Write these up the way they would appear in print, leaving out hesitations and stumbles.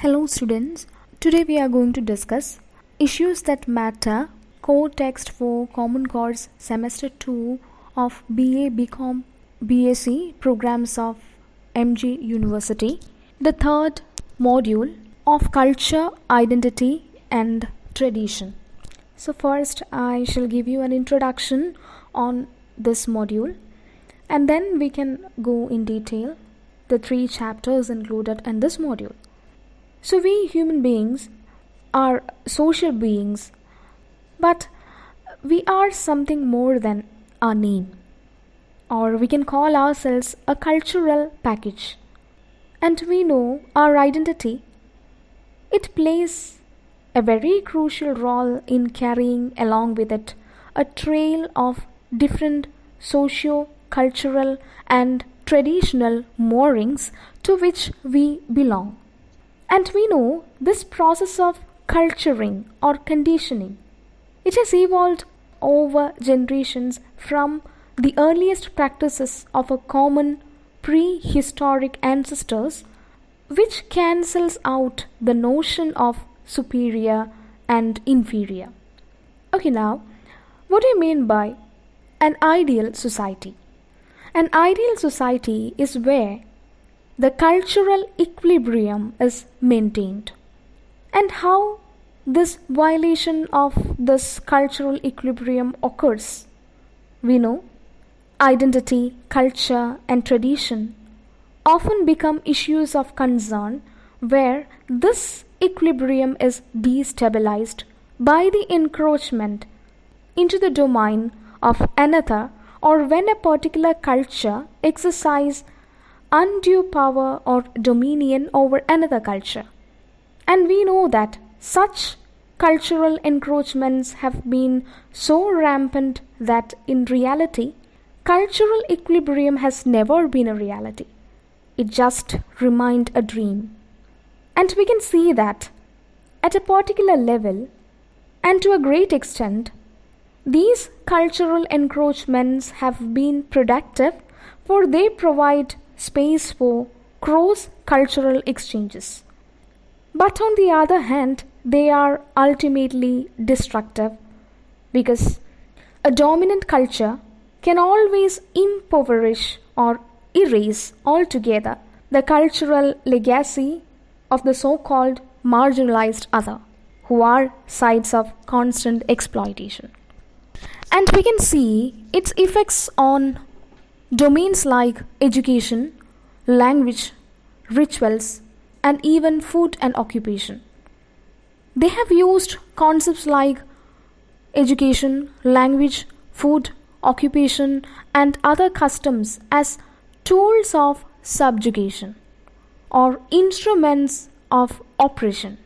Hello students, today we are going to discuss Issues That Matter, core text for Common Course Semester 2 of BA BCom BSc programs of MG University, the third module of Culture, Identity and Tradition. So first I shall give you an introduction on this module and then we can go in detail the 3 chapters included in this module. So we human beings are social beings, but we are something more than our name, or we can call ourselves a cultural package. And we know our identity. It plays a very crucial role in carrying along with it a trail of different socio-cultural and traditional moorings to which we belong. And we know this process of culturing or conditioning, it has evolved over generations from the earliest practices of a common prehistoric ancestors, which cancels out the notion of superior and inferior. Okay, now, what do you mean by an ideal society? An ideal society is where the cultural equilibrium is maintained. And how this violation of this cultural equilibrium occurs? We know identity, culture and tradition often become issues of concern where this equilibrium is destabilized by the encroachment into the domain of another, or when a particular culture exercises undue power or dominion over another culture. And we know that such cultural encroachments have been so rampant that in reality, cultural equilibrium has never been a reality. It just remained a dream. And we can see that at a particular level and to a great extent, these cultural encroachments have been productive, for they provide space for cross-cultural exchanges. But on the other hand, they are ultimately destructive because a dominant culture can always impoverish or erase altogether the cultural legacy of the so-called marginalized other, who are sites of constant exploitation. And we can see its effects on domains like education, language, rituals, and even food and occupation. They have used concepts like education, language, food, occupation, and other customs as tools of subjugation or instruments of oppression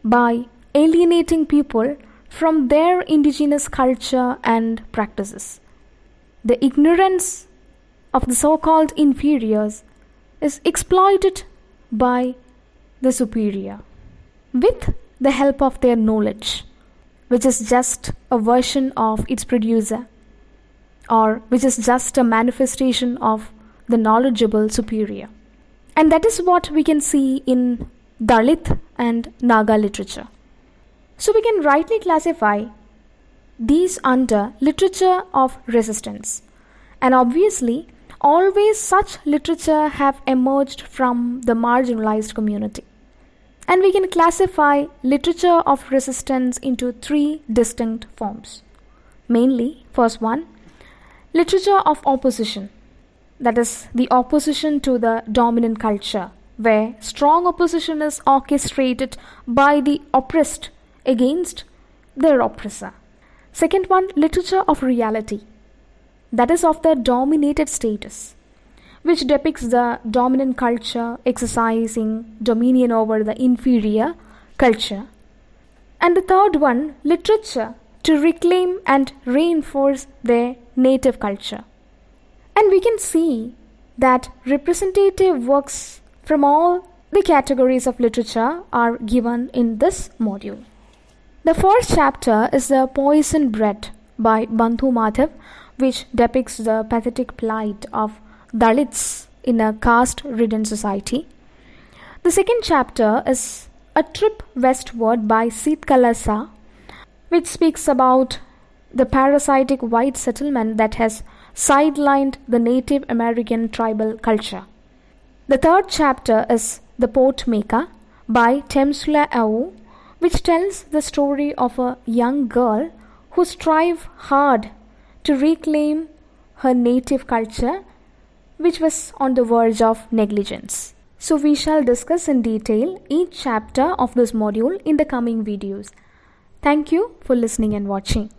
by alienating people from their indigenous culture and practices. The ignorance of the so-called inferiors is exploited by the superior with the help of their knowledge, which is just a version of its producer, or which is just a manifestation of the knowledgeable superior. And that is what we can see in Dalit and Naga literature. So we can rightly classify these under literature of resistance. And obviously, always such literature have emerged from the marginalized community. And we can classify literature of resistance into 3 distinct forms. Mainly, first one, literature of opposition. That is the opposition to the dominant culture, where strong opposition is orchestrated by the oppressed against their oppressor. Second one, literature of reality. That is of the dominated status, which depicts the dominant culture exercising dominion over the inferior culture. And the third one, literature to reclaim and reinforce their native culture. And we can see that representative works from all the categories of literature are given in this module. The first chapter is The Poison Bread by Bandhu Madhav, which depicts the pathetic plight of Dalits in a caste-ridden society. The second chapter is A Trip Westward by Seet Kalasa, which speaks about the parasitic white settlement that has sidelined the Native American tribal culture. The third chapter is The Port Maker by Temsula Au, which tells the story of a young girl who strives hard to reclaim her native culture, which was on the verge of negligence. So we shall discuss in detail each chapter of this module in the coming videos. Thank you for listening and watching.